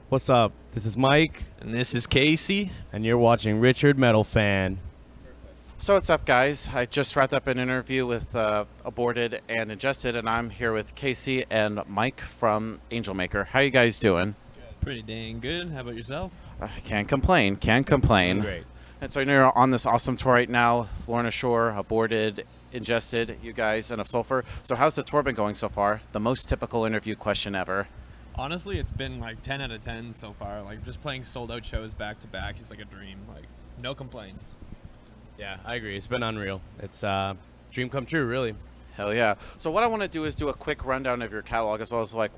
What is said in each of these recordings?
What's up? This is Mike, And this is Casey. and you're watching RichardMetalFan. So what's up, guys? I just wrapped up an interview with Aborted and Ingested, and I'm here with Casey and Mike from Angelmaker. How you guys doing? Pretty dang good. How about yourself? Can't complain. Can't complain. Great. And so I know you're on this awesome tour right now. Lorna Shore, Aborted, Ingested, you guys, and of Sulfur. So how's the tour been going so far? The most typical interview question ever. Honestly, it's been like 10 out of 10 so far. Like just playing sold out shows back to back is like a dream. Like no complaints. Yeah, I agree. It's been unreal. It's dream come true, really. Hell yeah. So what I want to do is do a quick rundown of your catalog as well as like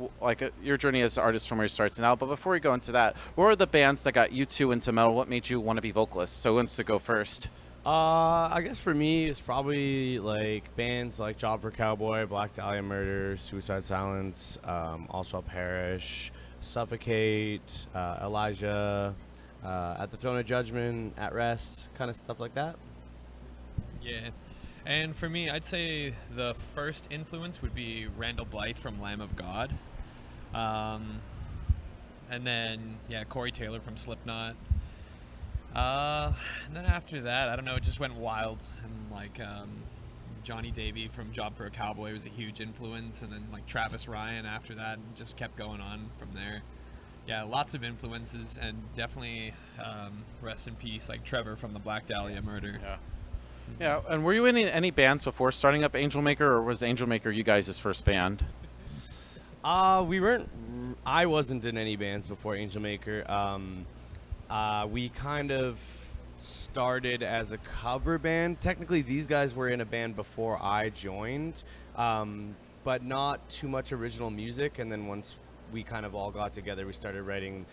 your journey as an artist from where you started to now. But before we go into that, what are the bands that got you two into metal? What made you want to be vocalists? So who wants to go first? I guess for me, it's probably like bands like Job for Cowboy, Black Dahlia Murder, Suicide Silence, All Shall Perish, Suffocate, Elijah, At the Throne of Judgment, At Rest, kind of stuff like that. Yeah. And for me, I'd say the first influence would be Randall Blythe from Lamb of God. And then, yeah, Corey Taylor from Slipknot. And then after that, I don't know, it just went wild. And like Johnny Davey from Job for a Cowboy was a huge influence. And then like Travis Ryan after that, and just kept going on from there. Yeah, lots of influences, and definitely rest in peace, like Trevor from the Black Dahlia Murder. Yeah. Yeah, and were you in any bands before starting up Angelmaker, or was Angelmaker you guys' first band? We weren't. I wasn't in any bands before Angelmaker. We kind of started as a cover band. Technically, these guys were in a band before I joined, but not too much original music. And then once we kind of all got together, we started writing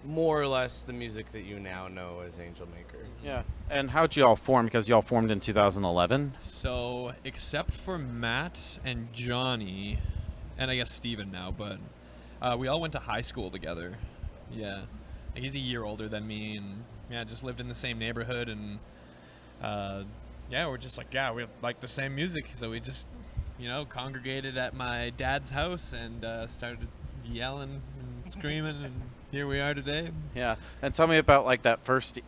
more or less the music that you now know as Angelmaker. Yeah. And how'd you all form? Because you all formed in 2011. So, except for Matt and Johnny, and I guess Steven now, but we all went to high school together. Yeah. Like, he's a year older than me, and yeah, just lived in the same neighborhood, and yeah, we're just like, yeah, we like the same music, so we just, congregated at my dad's house and started yelling and screaming, and here we are today. Yeah. And tell me about like that first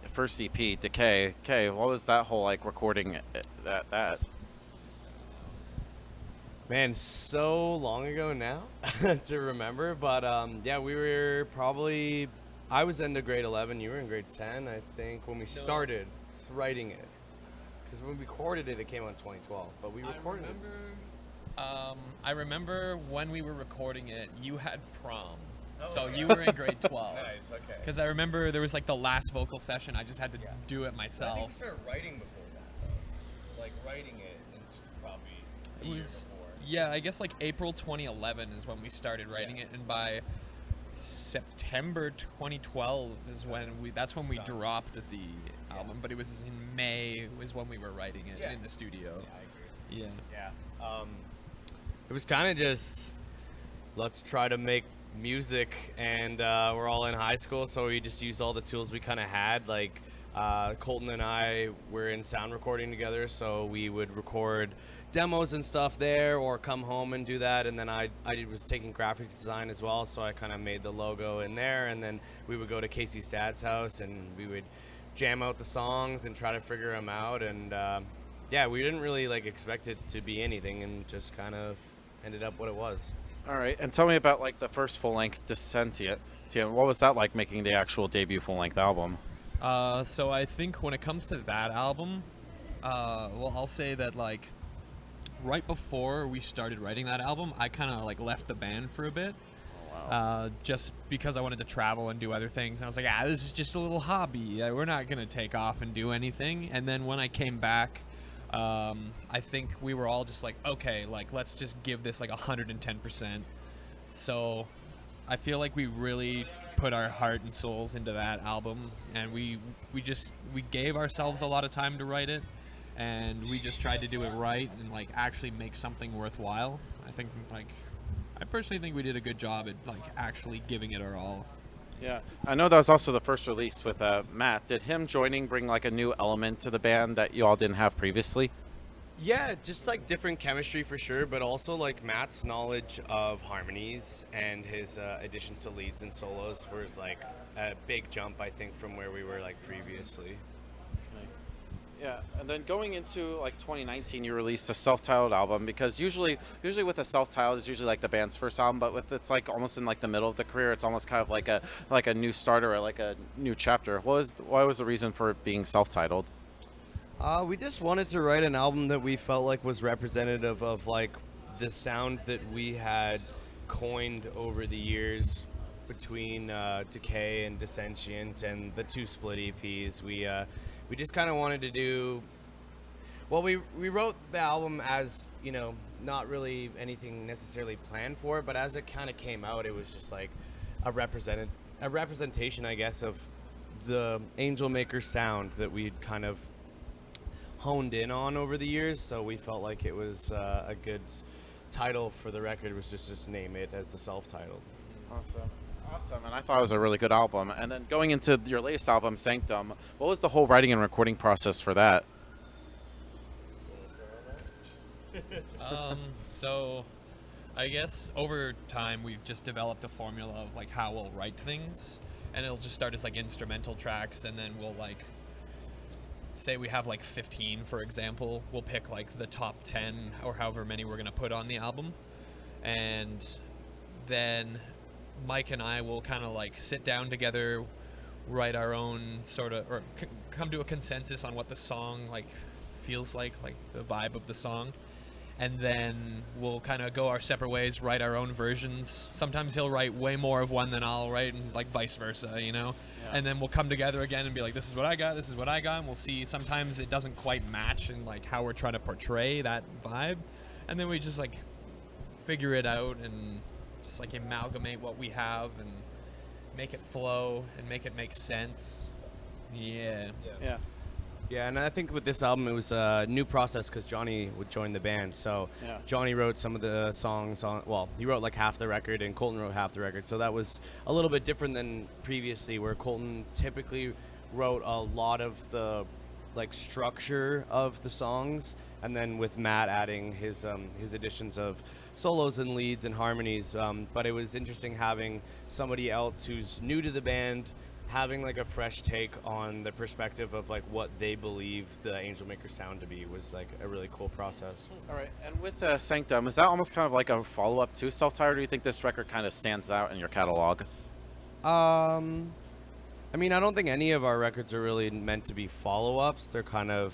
EP, Decay. Okay, what was that whole like recording that? Man, so long ago now to remember, but yeah, we were probably, I was into grade 11, you were in grade 10, I think, when we started writing it. Because when we recorded it, it came out in 2012, but we recorded it. I remember when we were recording it, you had prom. So you were in grade 12. Nice, okay. Because I remember there was like the last vocal session, I just had to do it myself. I think we started writing before that, though. Like, writing it probably a year before. Yeah, I guess like April 2011 is when we started writing it, and by September 2012 is when that's when we dropped the album, but it was in May was when we were writing it in the studio. Yeah, I agree. Yeah. It was kind of just, let's try to make music, and we're all in high school, so we just used all the tools we kind of had. Like Colton and I were in sound recording together, so we would record demos and stuff there, or come home and do that. And then I was taking graphic design as well, so I kind of made the logo in there. And then we would go to Casey's dad's house, and we would jam out the songs and try to figure them out. And yeah, we didn't really like expect it to be anything, and just kind of ended up what it was. All right. And tell me about like the first full-length Descentiate. What was that like, making the actual debut full-length album? So I think when it comes to that album, well, I'll say that like right before we started writing that album, I kind of like left the band for a bit. Oh, wow. Just because I wanted to travel and do other things. And I was like, this is just a little hobby. We're not going to take off and do anything. And then when I came back, I think we were all just like, okay, like let's just give this like 110%. So I feel like we really put our heart and souls into that album, and we gave ourselves a lot of time to write it, and we just tried to do it right and like actually make something worthwhile. I think like I personally think we did a good job at like actually giving it our all. Yeah, I know that was also the first release with Matt. Did him joining bring like a new element to the band that you all didn't have previously? Yeah, just like different chemistry for sure, but also like Matt's knowledge of harmonies and his additions to leads and solos was like a big jump, I think, from where we were like previously. Yeah, and then going into like 2019, you released a self-titled album because usually with a self-titled, it's usually like the band's first album, but with it's like almost in like the middle of the career, it's almost kind of like a new starter or like a new chapter. Why was the reason for it being self-titled? We just wanted to write an album that we felt like was representative of like the sound that we had coined over the years between Decay and Dissentient and the two split EPs. We just kind of wanted to do. Well, we wrote the album as, you know, not really anything necessarily planned for it, but as it kind of came out, it was just like a representation, I guess, of the Angelmaker sound that we'd kind of honed in on over the years. So we felt like it was a good title for the record, was just name it as the self-titled. Awesome, and I thought it was a really good album. And then going into your latest album, Sanctum, what was the whole writing and recording process for that? So I guess over time we've just developed a formula of like how we'll write things, and it'll just start as like instrumental tracks, and then we'll like say we have like 15, for example, we'll pick like the top 10 or however many we're going to put on the album, and then Mike and I will kind of like sit down together, write our own sort of, or come to a consensus on what the song like feels like the vibe of the song, and then we'll kind of go our separate ways, write our own versions. Sometimes he'll write way more of one than I'll write, and like vice versa, you know. Yeah. And then we'll come together again and be like, this is what I got, this is what I got, and we'll see. Sometimes it doesn't quite match in like how we're trying to portray that vibe, and then we just like figure it out and just like amalgamate what we have and make it flow and make it make sense. Yeah. Yeah, and I think with this album, it was a new process because Johnny would join the band. So Yeah. Johnny wrote some of the songs on, well, he wrote like half the record and Colton wrote half the record. So that was a little bit different than previously, where Colton typically wrote a lot of the like structure of the songs, and then with Matt adding his additions of solos and leads and harmonies. But it was interesting having somebody else who's new to the band, having like a fresh take on the perspective of like what they believe the Angelmaker sound to be was like a really cool process. All right, and with Sanctum, is that almost kind of like a follow-up to Self-Titled, or do you think this record kind of stands out in your catalog? I mean, I don't think any of our records are really meant to be follow-ups. They're kind of,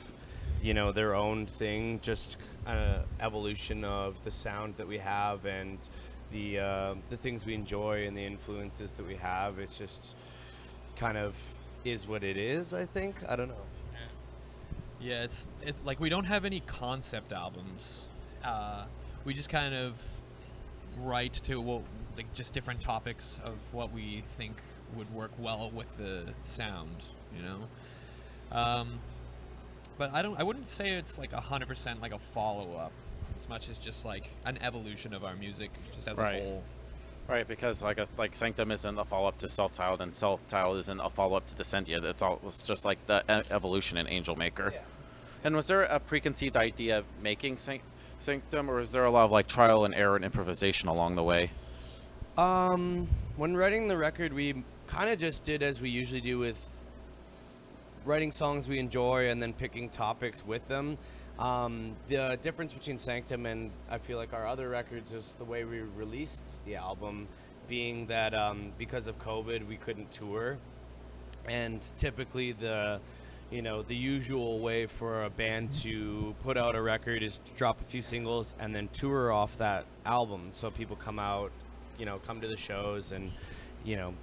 you know, their own thing, just an evolution of the sound that we have and the things we enjoy and the influences that we have. It's just kind of is what it is, I think. I don't know. Yeah, it's like we don't have any concept albums. We just kind of write to like just different topics of what we think would work well with the sound, you know. But I wouldn't say it's like 100% like a follow-up, as much as just like an evolution of our music, just as a whole. Right, because like Sanctum isn't a follow-up to Self-Titled, and Self-Titled isn't a follow-up to Dissentient. It's just like the evolution in Angelmaker. Yeah. And was there a preconceived idea making Sanctum, or was there a lot of like trial and error and improvisation along the way? When writing the record, we kind of just did as we usually do with writing songs we enjoy and then picking topics with them. The difference between Sanctum and I feel like our other records is the way we released the album, being that because of COVID we couldn't tour, and typically the usual way for a band to put out a record is to drop a few singles and then tour off that album, so people come out, come to the shows, and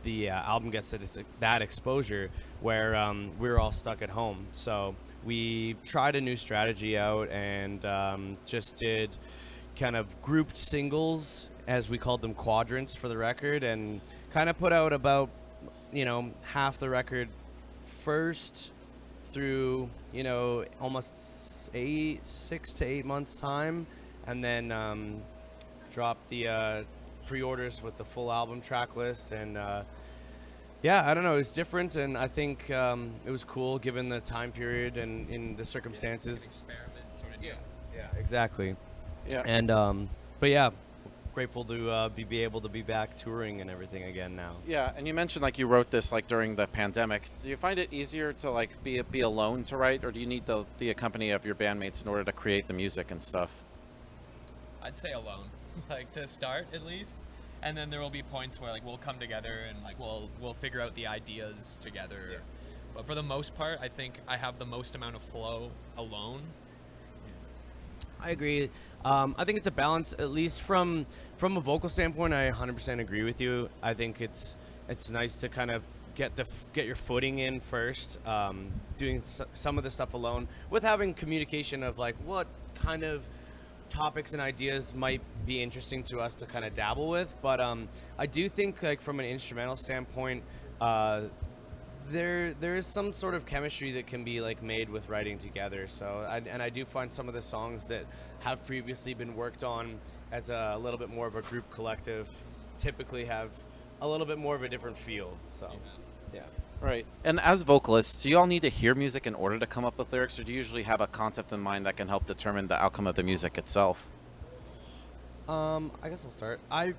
the album gets that exposure, where we're all stuck at home. So we tried a new strategy out and just did kind of grouped singles, as we called them, quadrants for the record, and kind of put out about half the record first through almost 6 to 8 months time, and then dropped the pre-orders with the full album track list. And I don't know, it was different, and I think it was cool given the time period and in the circumstances. Experiment sort of deal. Yeah, exactly. Yeah. And but yeah, grateful to be able to be back touring and everything again now. Yeah, and you mentioned like you wrote this like during the pandemic. Do you find it easier to like be alone to write, or do you need the company of your bandmates in order to create the music and stuff? I'd say alone, like to start at least, and then there will be points where like we'll come together and like we'll figure out the ideas together. Yeah. But for the most part, I think I have the most amount of flow alone. I agree. I think it's a balance, at least from a vocal standpoint. I 100% agree with you. I think it's nice to kind of get your footing in first, doing some of the stuff alone, with having communication of like what kind of topics and ideas might be interesting to us to kind of dabble with. But I do think like from an instrumental standpoint, there is some sort of chemistry that can be like made with writing together. So I do find some of the songs that have previously been worked on as a little bit more of a group collective typically have a little bit more of a different feel. So yeah. Right. And as vocalists, do you all need to hear music in order to come up with lyrics, or do you usually have a concept in mind that can help determine the outcome of the music itself? I guess I'll start. I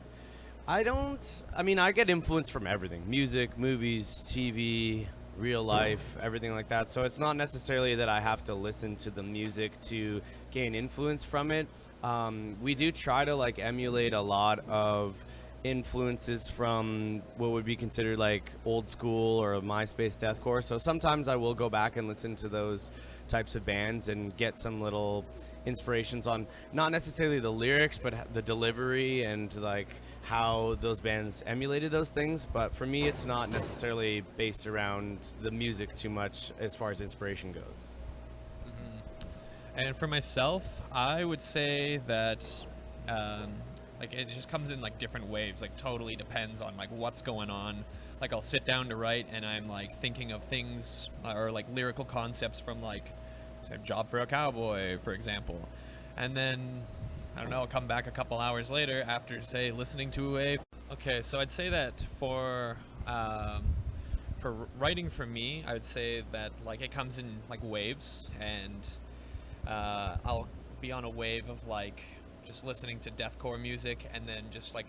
mean, I get influence from everything: music, movies, TV, real life, everything like that. So it's not necessarily that I have to listen to the music to gain influence from it. We do try to like emulate a lot of influences from what would be considered like old school or MySpace deathcore. So sometimes I will go back and listen to those types of bands and get some little inspirations on not necessarily the lyrics, but the delivery and like how those bands emulated those things. But for me, it's not necessarily based around the music too much as far as inspiration goes. And for myself, I would say that like it just comes in like different waves. Like totally depends on like what's going on. Like I'll sit down to write and I'm like thinking of things or like lyrical concepts from like say Job for a Cowboy, for example. And then I don't know, I'll come back a couple hours later after say listening to okay, so I'd say that for writing for me, I would say that like it comes in like waves, and I'll be on a wave of like just listening to deathcore music and then just like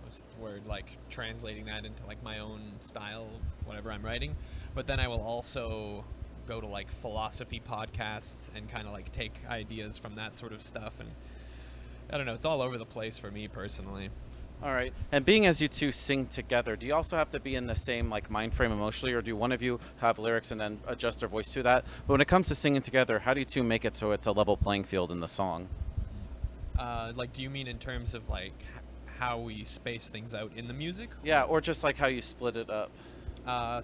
what's the word, like translating that into like my own style of whatever I'm writing. But then I will also go to like philosophy podcasts and kind of like take ideas from that sort of stuff, and I don't know, it's all over the place for me personally. All right. And being as you two sing together, do you also have to be in the same like mind frame emotionally, or do one of you have lyrics and then adjust their voice to that? But when it comes to singing together, how do you two make it so it's a level playing field in the song? Like, do you mean in terms of like how we space things out in the music? Yeah, or just like how you split it up.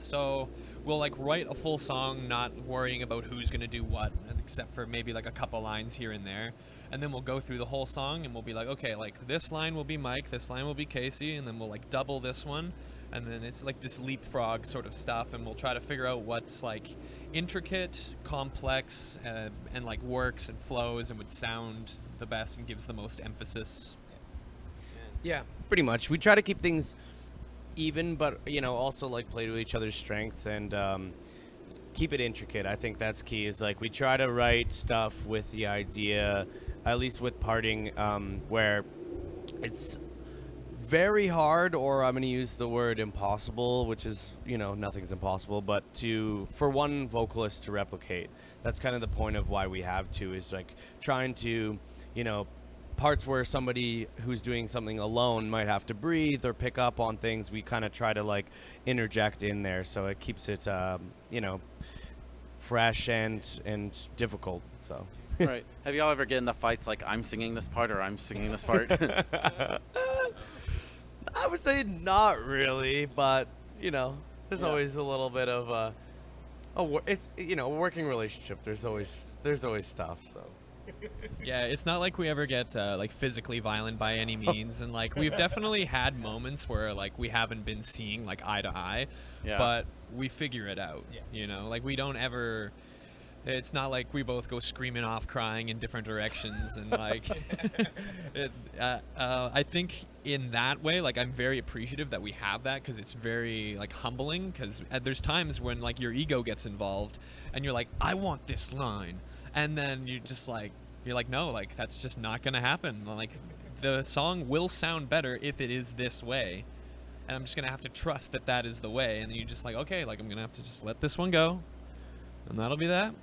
So we'll like write a full song, not worrying about who's gonna do what, except for maybe like a couple lines here and there. And then we'll go through the whole song and we'll be like, okay, like this line will be Mike, this line will be Casey, and then we'll like double this one. And then it's like this leapfrog sort of stuff, and we'll try to figure out what's like intricate, complex, and like works and flows and would sound the best and gives the most emphasis. Yeah, pretty much. We try to keep things even, but you know, also like play to each other's strengths and keep it intricate. I think that's key. Is like we try to write stuff with the idea, at least with parting, where it's very hard, or I'm going to use the word impossible, which is, you know, nothing's impossible, but for one vocalist to replicate. That's kind of the point of why we have to, is like trying to, you know, parts where somebody who's doing something alone might have to breathe or pick up on things, we kind of try to like interject in there, so it keeps it you know, fresh and difficult. So Right. Have y'all ever get in the fights like I'm singing this part or I'm singing this part? I would say not really, but you know, there's Yeah. always a little bit of it's, you know, a working relationship. There's always stuff. So Yeah, it's not like we ever get like physically violent by any means, and like we've definitely had moments where like we haven't been seeing like eye to eye, Yeah. but we figure it out. Yeah. You know, like we don't ever It's not like we both go screaming off, crying in different directions, and like, I think in that way, like I'm very appreciative that we have that because it's very like humbling. Because there's times when like your ego gets involved, and you're like, I want this line, and then you're like, no, like that's just not gonna happen. Like the song will sound better if it is this way, and I'm just gonna have to trust that that is the way. And you just like, okay, like I'm gonna have to just let this one go, and that'll be that.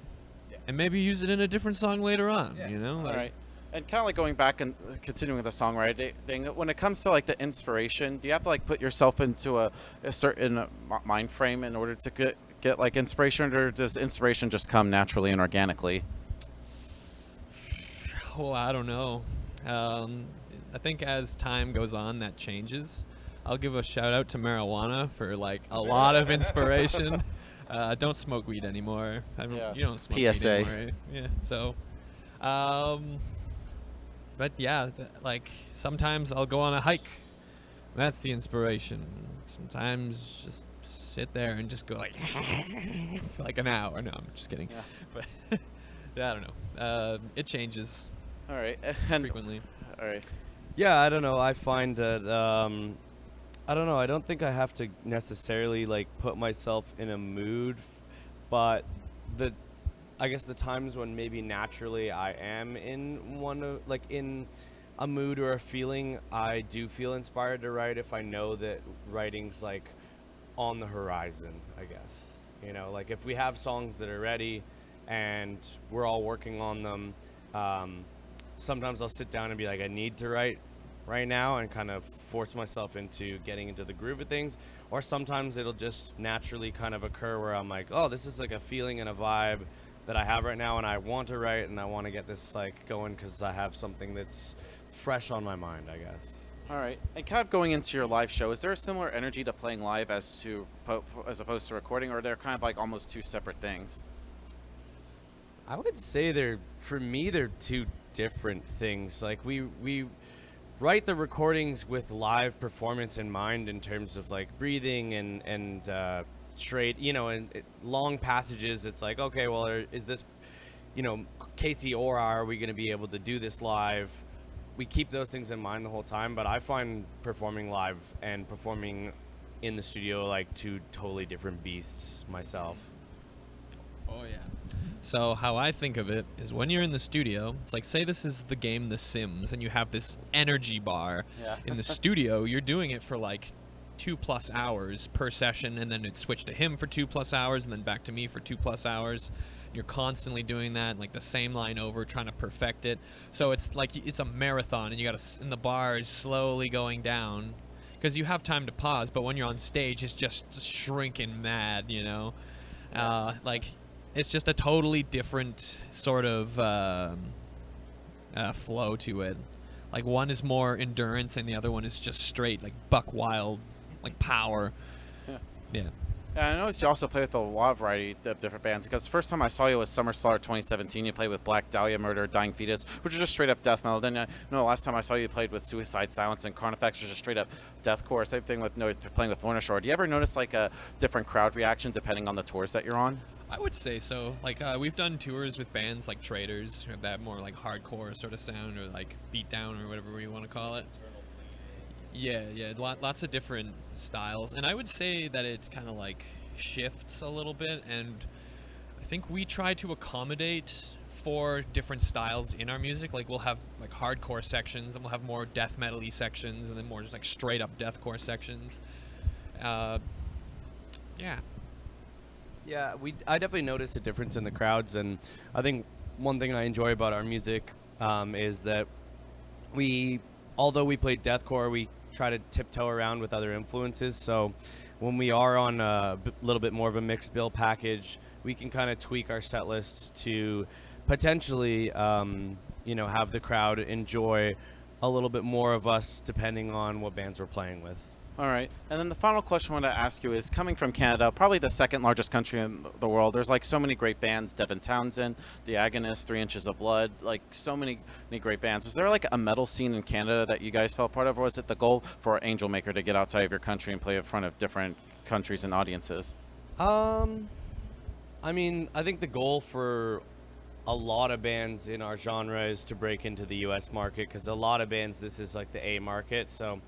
And maybe use it in a different song later on, you know? Like, all right. And kind of like going back and continuing with the songwriting, when it comes to like the inspiration, do you have to like put yourself into a certain mind frame in order to get like inspiration, or does inspiration just come naturally and organically? Oh, I don't know. I think as time goes on, that changes. I'll give a shout out to marijuana for like a lot of inspiration. Don't smoke weed anymore. You don't smoke PSA. weed anymore. Right? Yeah. So, but yeah, like sometimes I'll go on a hike. That's the inspiration. Sometimes just sit there and just go like for like an hour. No, I'm just kidding. Yeah. But I don't know. It changes All right. And frequently. all right. Yeah, I don't know. I find that I don't know. I don't think I have to necessarily like put myself in a mood, but I guess the times when maybe naturally I am in in a mood or a feeling, I do feel inspired to write if I know that writing's like on the horizon, I guess. You know, like if we have songs that are ready and we're all working on them, sometimes I'll sit down and be like, I need to write right now, and kind of force myself into getting into the groove of things. Or sometimes it'll just naturally kind of occur where I'm like, oh, this is like a feeling and a vibe that I have right now, and I want to write, and I want to get this like going because I have something that's fresh on my mind, I guess. All right. And kind of going into your live show, is there a similar energy to playing live as opposed to recording, or they're kind of like almost two separate things? I would say for me, they're two different things. Like we write the recordings with live performance in mind in terms of like breathing and straight, you know, and long passages. It's like, okay, well, is this, you know, Casey or are we going to be able to do this live? We keep those things in mind the whole time, but I find performing live and performing in the studio like two totally different beasts myself. Oh yeah. So how I think of it is when you're in the studio, it's like, say this is the game The Sims, and you have this energy bar. Yeah. In the studio, you're doing it for like 2+ hours per session, and then it'd switch to him for 2+ hours, and then back to me for 2+ hours. You're constantly doing that, like the same line over, trying to perfect it. So it's like it's a marathon, and and the bar is slowly going down, because you have time to pause. But when you're on stage, it's just shrinking mad, you know. Like it's just a totally different sort of flow to it. Like one is more endurance, and the other one is just straight like buck wild, like power. Yeah. Yeah, I noticed you also play with a lot of variety of different bands, because the first time I saw you was Summer Slaughter 2017. You played with Black Dahlia Murder, Dying Fetus, which are just straight up death metal. Then I know the last time I saw you played with Suicide Silence and Carnifex, which is just straight up deathcore. Same thing with playing with Lorna Shore. Do you ever notice like a different crowd reaction depending on the tours that you're on? I would say so. Like we've done tours with bands like Traders, who have that more like hardcore sort of sound, or like beatdown, or whatever you want to call it. Yeah, lots of different styles, and I would say that it's kind of like shifts a little bit, and I think we try to accommodate for different styles in our music. Like we'll have like hardcore sections, and we'll have more death metal-y sections, and then more just like straight up deathcore sections. Yeah. Yeah, I definitely noticed a difference in the crowds, and I think one thing I enjoy about our music is that although we play deathcore, we try to tiptoe around with other influences. So when we are on a little bit more of a mixed bill package, we can kind of tweak our set lists to potentially, have the crowd enjoy a little bit more of us depending on what bands we're playing with. All right. And then the final question I want to ask you is, coming from Canada, probably the second largest country in the world, there's like so many great bands, Devin Townsend, The Agonist, 3 Inches of Blood, like so many great bands. Was there like a metal scene in Canada that you guys felt part of, or was it the goal for Angelmaker to get outside of your country and play in front of different countries and audiences? I I mean, I think the goal for a lot of bands in our genre is to break into the US market, because a lot of bands, this is like the A market. So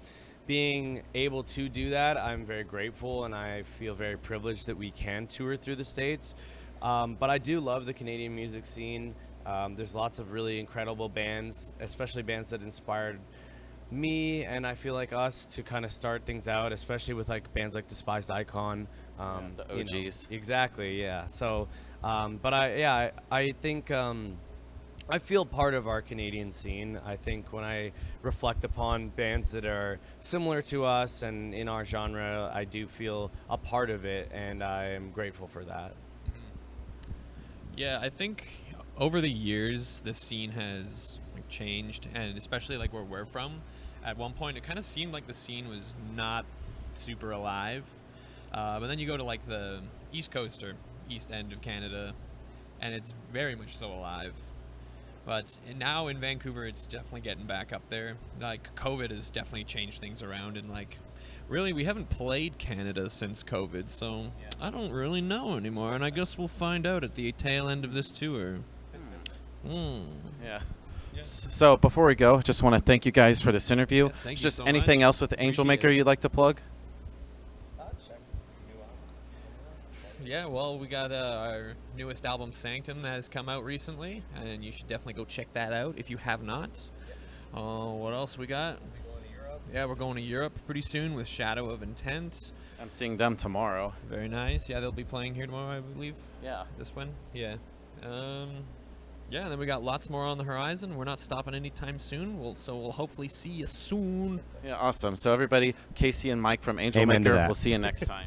being able to do that, I'm very grateful, and I feel very privileged that we can tour through the States. But I do love the Canadian music scene. There's lots of really incredible bands, especially bands that inspired me and I feel like us to kind of start things out, especially with like bands like Despised Icon. The you know, OGs. exactly, yeah. So, but I think I feel part of our Canadian scene. I think when I reflect upon bands that are similar to us and in our genre, I do feel a part of it, and I am grateful for that. Yeah, I think over the years the scene has like changed, and especially like where we're from. At one point, it kind of seemed like the scene was not super alive, but then you go to like the East Coast or East End of Canada, and it's very much so alive. But now in Vancouver, it's definitely getting back up there. Like COVID has definitely changed things around, and like really, we haven't played Canada since COVID, so I don't really know anymore. And I guess we'll find out at the tail end of this tour. Yeah. So before we go, just want to thank you guys for this interview. Yes, thank you Just so anything much. else with Appreciate Angelmaker it. you'd like to plug? Yeah, well, we got our newest album, Sanctum, that has come out recently, and you should definitely go check that out if you have not. What else we got? Yeah, we're going to Europe pretty soon with Shadow of Intent. I'm seeing them tomorrow. Very nice. Yeah, they'll be playing here tomorrow, I believe. Yeah. This one? Yeah. Yeah, and then we got lots more on the horizon. We're not stopping anytime soon. So we'll hopefully see you soon. Yeah, awesome. So everybody, Casey and Mike from Amen to Angelmaker, that. we'll see you next time.